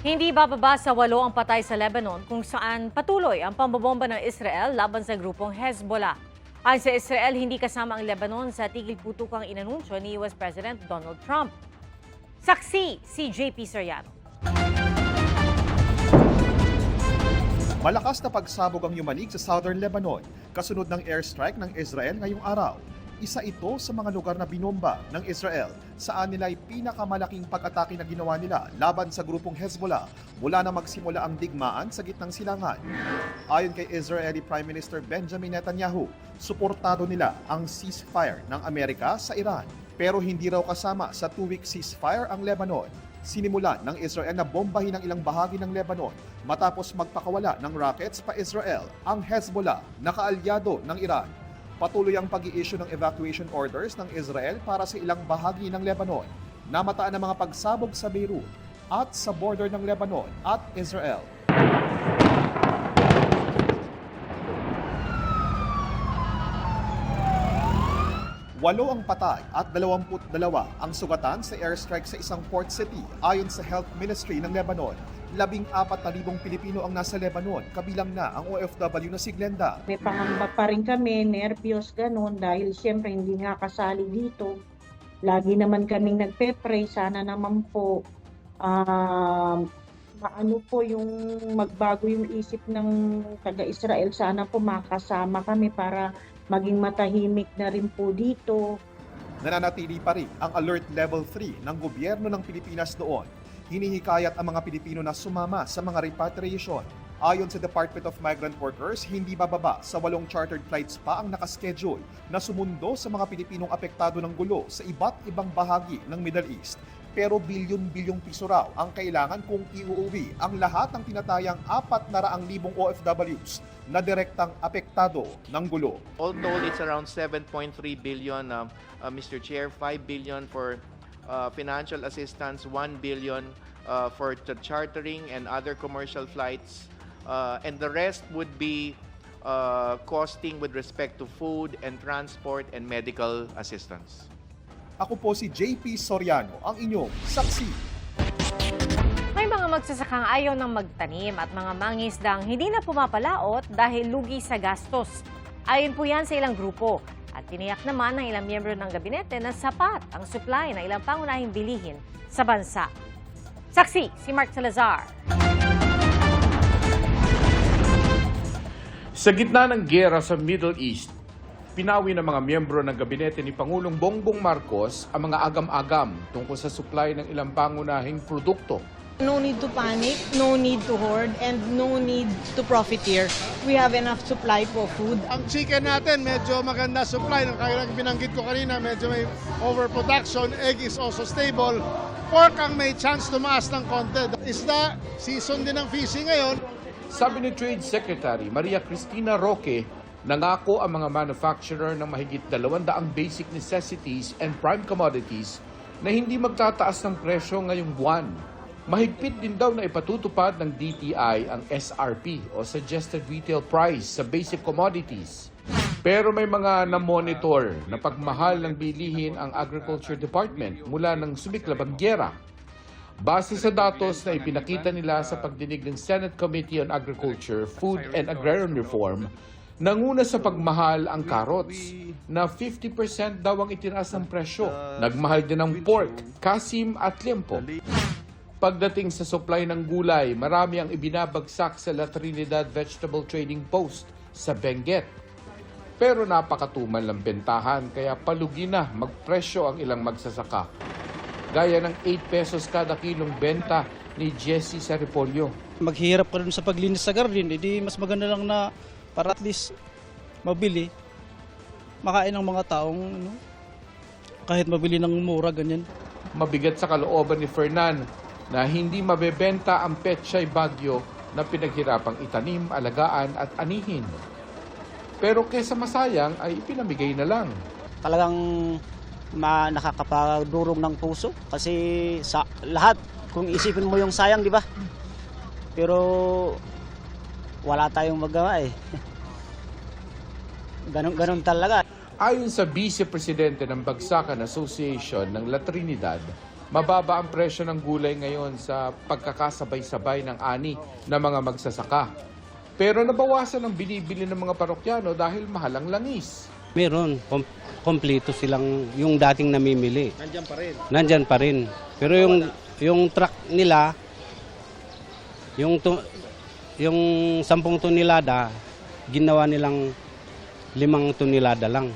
Hindi bababa sa 8 ang patay sa Lebanon kung saan patuloy ang pambobomba ng Israel laban sa grupong Hezbollah. Ayon sa Israel, hindi kasama ang Lebanon sa tigil putukang inanunsyo ni US President Donald Trump. Saksi si JP Soriano. Malakas na pagsabog ang yumanig sa Southern Lebanon kasunod ng airstrike ng Israel ngayong araw. Isa ito sa mga lugar na binomba ng Israel saan nila ay pinakamalaking pag-atake na ginawa nila laban sa grupong Hezbollah mula na magsimula ang digmaan sa gitnang silangan. Ayon kay Israeli Prime Minister Benjamin Netanyahu, suportado nila ang ceasefire ng Amerika sa Iran. Pero hindi raw kasama sa 2-week ceasefire ang Lebanon. Sinimulan ng Israel na bombahin ang ilang bahagi ng Lebanon matapos magpakawala ng rockets pa Israel ang Hezbollah na kaalyado ng Iran. Patuloy ang pag-i-issue ng evacuation orders ng Israel para sa ilang bahagi ng Lebanon. Namataan ang mga pagsabog sa Beirut at sa border ng Lebanon at Israel. Walo ang patay at 22 ang sugatan sa airstrike sa isang port city ayon sa Health Ministry ng Lebanon. 14,000 Pilipino ang nasa Lebanon, kabilang na ang OFW na si Glenda. May pangamba pa rin kami, nervyos, ganun, dahil siyempre hindi nga kasali dito. Lagi naman kaming nagpe-pray, sana naman po maano po yung magbago yung isip ng taga-Israel, sana po makasama kami para maging matahimik na rin po dito. Nananatili pa rin ang Alert Level 3 ng gobyerno ng Pilipinas noon. Hinihikayat ang mga Pilipino na sumama sa mga repatriation. Ayon sa Department of Migrant Workers, hindi bababa sa 8 chartered flights pa ang nakaschedule na sumundo sa mga Pilipinong apektado ng gulo sa iba't ibang bahagi ng Middle East. Pero bilyon-bilyong piso raw ang kailangan kung iuuwi ang lahat ng tinatayang 400,000 OFWs na direktang apektado ng gulo. All told, it's around 7.3 billion, Mr. Chair, 5 billion for financial assistance, 1 billion for the chartering and other commercial flights, and the rest would be costing with respect to food and transport and medical assistance. Ako po si JP Soriano, ang inyong saksi. May mga magsasakang ayaw ng magtanim at mga mangisdang hindi na pumapalaot dahil lugi sa gastos. Ayon po yan sa ilang grupo. At tiniyak naman ng ilang miyembro ng gabinete na sapat ang supply ng ilang pangunahing bilihin sa bansa. Saksi si Mark Salazar. Sa gitna ng giyera sa Middle East, pinawi ng mga miyembro ng gabinete ni Pangulong Bongbong Marcos ang mga agam-agam tungkol sa supply ng ilang pangunahing produkto. No need to panic, no need to hoard, and no need to profiteer. We have enough supply for food. Ang chicken natin, medyo maganda supply. Kaya binanggit ko kanina, medyo may overproduction. Egg is also stable. Pork ang may chance tumaas ng konti. Isda, season din ng fishing ngayon. Sabi ni Trade Secretary Maria Cristina Roque, nangako ang mga manufacturer ng mahigit 200 basic necessities and prime commodities na hindi magtataas ng presyo ngayong buwan. Mahigpit din daw na ipatutupad ng DTI ang SRP o Suggested Retail Price sa basic commodities. Pero may mga na-monitor na pagmahal ng bilihin ang Agriculture Department mula ng sumiklab ang giyera. Base sa datos na ipinakita nila sa pagdinig ng Senate Committee on Agriculture, Food and Agrarian Reform, nanguna sa pagmahal ang carrots na 50% daw ang itinaas ng presyo. Nagmahal din ang pork, kasim at liempo. Pagdating sa supply ng gulay, marami ang ibinabagsak sa La Trinidad Vegetable Trading Post sa Benguet. Pero napakatumal ng bentahan kaya palugi na magpresyo ang ilang magsasaka. Gaya ng 8 pesos kada kilong benta ni Jessie sa Repolyo. Maghihirap ka rin sa paglinis sa garden, edi mas maganda lang na para at least mabili, makain ng mga taong kahit mabili ng mura, ganyan. Mabigat sa kalooban ni Fernan na hindi mabebenta ang Pechay Bagyo na pinaghirapang itanim, alagaan at anihin. Pero kesa masayang ay ipinamigay na lang. Talagang nakakapagdurog ng puso kasi sa lahat, kung isipin mo yung sayang, di ba? Pero wala tayong magawa eh. Ganun talaga. Ayon sa Vice Presidente ng Bagsakan Association ng La Trinidad, Mababa ang presyo ng gulay ngayon sa pagkakasabay-sabay ng ani ng mga magsasaka. Pero nabawasan ang binibili ng mga parokyano dahil mahal ang langis. Meron, kompleto silang yung dating namimili. Nandiyan pa rin. Nandyan pa rin. Pero yung truck nila, yung 10 tonelada, ginawa nilang 5 tonelada lang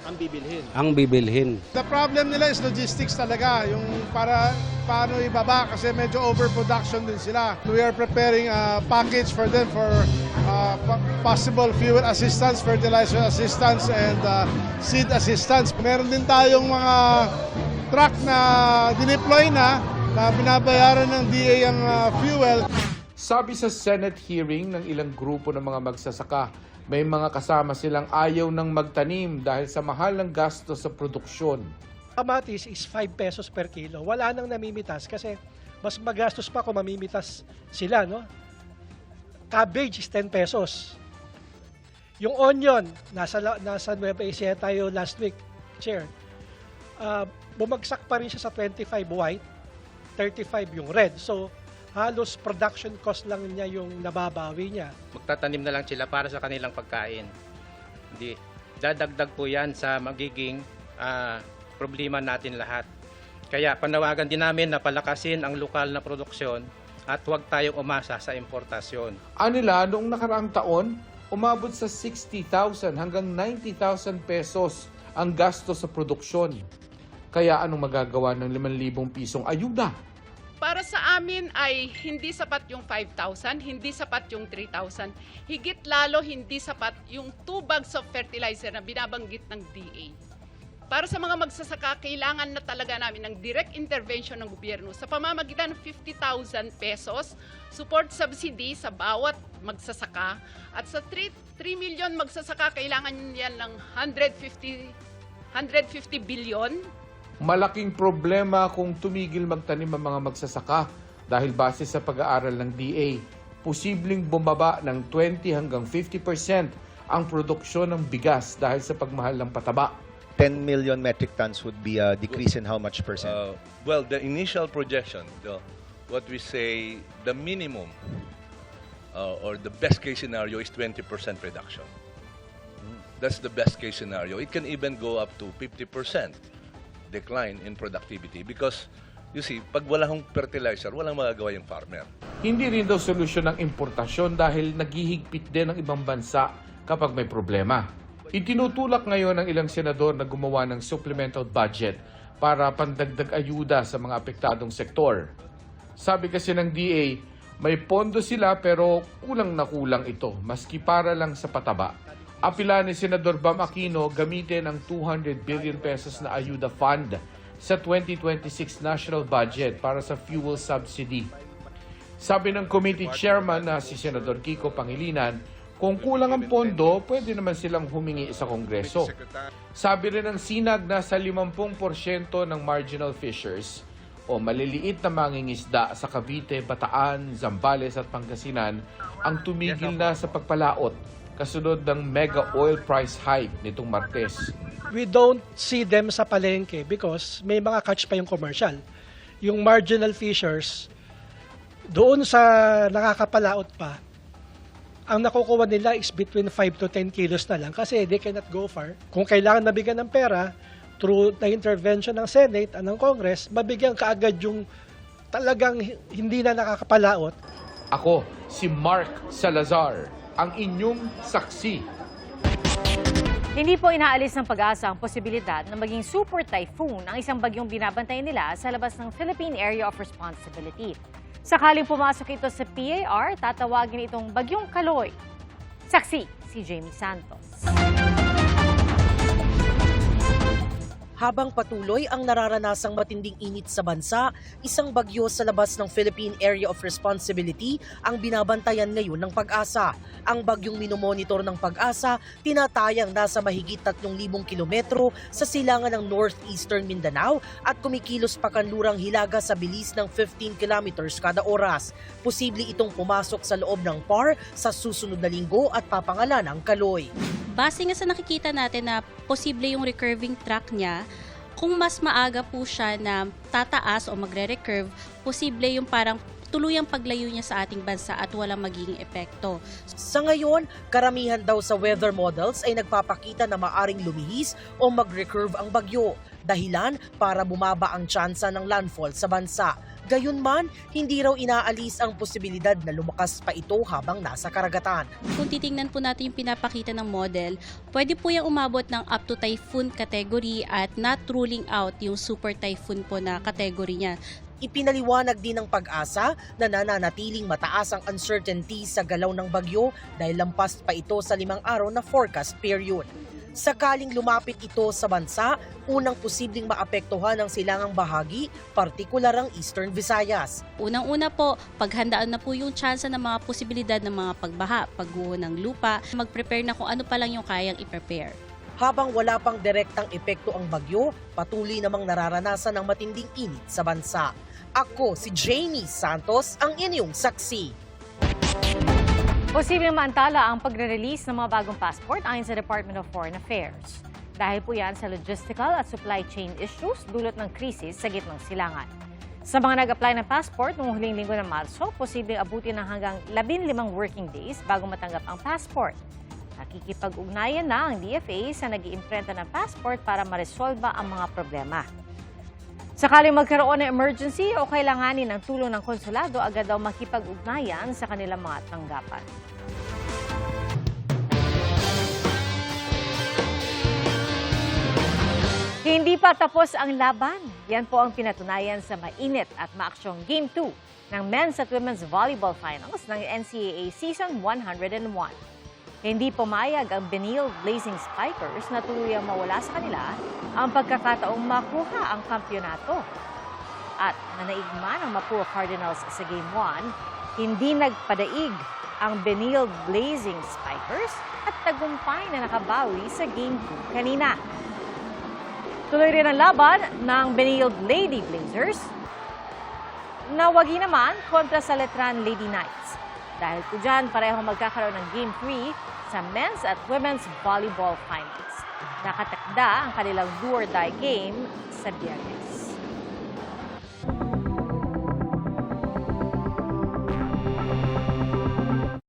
Ang bibilhin. ang bibilhin. The problem nila is logistics talaga, yung para paano ibaba kasi medyo overproduction din sila. We are preparing a package for them for possible fuel assistance, fertilizer assistance, and seed assistance. Meron din tayong mga truck na dineploy na binabayaran ng DA ang fuel. Sabi sa Senate hearing ng ilang grupo ng mga magsasaka, may mga kasama silang ayaw ng magtanim dahil sa mahal ng gasto sa produksyon. Kamatis is 5 pesos per kilo. Wala nang namimitas kasi mas magastos pa kung mamimitas sila, no? Cabbage is 10 pesos. Yung onion, nasa Nueva Ecija tayo last week, Chair. Bumagsak pa rin siya sa 25 white, 35 yung red. So, halos production cost lang niya yung nababawi niya. Magtatanim na lang sila para sa kanilang pagkain. Hindi, dadagdag po yan sa magiging problema natin lahat. Kaya panawagan din namin na palakasin ang lokal na produksyon at huwag tayong umasa sa importasyon. Anila, noong nakaraang taon, umabot sa 60,000 hanggang 90,000 pesos ang gasto sa produksyon. Kaya anong magagawa ng 5,000 pisong ayuda? Para sa amin ay hindi sapat yung 5,000, hindi sapat yung 3,000. Higit lalo hindi sapat yung 2 bags of fertilizer na binabanggit ng DA. Para sa mga magsasaka, kailangan na talaga namin ng direct intervention ng gobyerno sa pamamagitan ng 50,000 pesos, support subsidy sa bawat magsasaka. At sa 3 million magsasaka, kailangan yan ng 150 billion. Malaking problema kung tumigil magtanim ang mga magsasaka dahil base sa pag-aaral ng DA, posibleng bumaba ng 20 hanggang 50% ang produksyon ng bigas dahil sa pagmahal ng pataba. 10 million metric tons would be a decrease in how much percent? Well, the initial projection, what we say, the minimum or the best case scenario is 20% reduction. That's the best case scenario. It can even go up to 50%. Decline in productivity because you see, pag wala hong fertilizer, walang magagawa yung farmer. Hindi rin daw solusyon ng importasyon dahil naghihigpit din ng ibang bansa kapag may problema. Itinutulak ngayon ng ilang senador na gumawa ng supplemental budget para pandagdag ayuda sa mga apektadong sektor. Sabi kasi ng DA, may pondo sila pero kulang na kulang ito maski para lang sa pataba. Apila ni Senador Bam Aquino gamitin ang 200 billion pesos na ayuda fund sa 2026 national budget para sa fuel subsidy. Sabi ng committee chairman na si Senador Kiko Pangilinan, kung kulang ang pondo, pwede naman silang humingi sa Kongreso. Sabi rin ng Sinag na sa 50% ng marginal fishers o maliliit na mangingisda sa Cavite, Bataan, Zambales at Pangasinan ang tumigil na sa pagpalaot kasunod ng mega oil price hike nitong Martes. We don't see them sa palengke because may mga catch pa yung commercial. Yung marginal fishers, doon sa nakakapalaot pa, ang nakukuha nila is between 5 to 10 kilos na lang kasi they cannot go far. Kung kailangan mabigyan ng pera, through the intervention ng Senate at ng Congress, mabigyan kaagad yung talagang hindi na nakakapalaot. Ako, si Mark Salazar, ang inyong saksi. Hindi po inaalis ng Pag-asa ang posibilidad na maging super typhoon ang isang bagyong binabantayan nila sa labas ng Philippine Area of Responsibility. Sakaling pumasok ito sa PAR, tatawagin itong Bagyong Kaloy. Saksi, si Jamie Santos. Habang patuloy ang nararanasang matinding init sa bansa, isang bagyo sa labas ng Philippine Area of Responsibility ang binabantayan ngayon ng Pag-asa. Ang bagyong minomonitor ng Pag-asa, tinatayang nasa mahigit 3,000 kilometro sa silangan ng northeastern Mindanao at kumikilos pa kanlurang hilaga sa bilis ng 15 kilometers kada oras. Posible itong pumasok sa loob ng PAR sa susunod na linggo at papangalan ang Kaloy. Base nga sa nakikita natin na posible yung recurving track niya, Kung mas maaga po siya na tataas o magre-recurve, posible yung parang tuluyang paglayo niya sa ating bansa at walang magiging epekto. Sa ngayon, karamihan daw sa weather models ay nagpapakita na maaring lumihis o mag-recurve ang bagyo, dahilan para bumaba ang tsansa ng landfall sa bansa. Gayunman, hindi raw inaalis ang posibilidad na lumakas pa ito habang nasa karagatan. Kung titingnan po natin yung pinapakita ng model, pwede po yung umabot ng up to typhoon category at not ruling out yung super typhoon po na category niya. Ipinaliwanag din ng Pag-asa na nananatiling mataas ang uncertainty sa galaw ng bagyo dahil lampas pa ito sa 5 araw na forecast period. Sakaling lumapit ito sa bansa, unang posibleng maapektuhan ang silangang bahagi, partikular ang Eastern Visayas. Unang-una po, paghandaan na po yung tsansa ng mga posibilidad ng mga pagbaha, pagguho ng lupa, mag-prepare na kung ano pa lang yung kayang i-prepare. Habang wala pang direktang epekto ang bagyo, patuloy namang nararanasan ng matinding init sa bansa. Ako si Jamie Santos, ang inyong saksi. Posibleng maantala ang pagre-release ng mga bagong passport ayon sa Department of Foreign Affairs. Dahil po yan sa logistical at supply chain issues dulot ng krisis sa gitnang silangan. Sa mga nag-apply ng passport noong huling linggo ng Marso, posibleng abutin ng hanggang 15 working days bago matanggap ang passport. Nakikipag-ugnayan na ang DFA sa nag-iimprenta ng passport para maresolba ang mga problema. Sakaling magkaroon ng emergency o kailanganin ng tulong ng konsulado, agad daw makipag-ugnayan sa kanilang mga tanggapan. Hindi pa tapos ang laban. Yan po ang pinatunayan sa mainit at maaksyong Game 2 ng Men's at Women's Volleyball Finals ng NCAA Season 101. Hindi pumayag ang Benil Blazing Spikers na tuluyang mawala sa kanila ang pagkakataong makuha ang kampyonato. At nanaigman ang Mapuro Cardinals sa Game 1, hindi nagpadaig ang Benil Blazing Spikers at tagumpay na nakabawi sa Game 2 kanina. Tuloy rin ang laban ng Benil Lady Blazers na wagi naman kontra sa Letran Lady Knights. Dahil po dyan, parehong magkakaroon ng Game 3 sa Men's at Women's Volleyball Finals. Nakatakda ang kanilang do-or-die game sa Biyernes.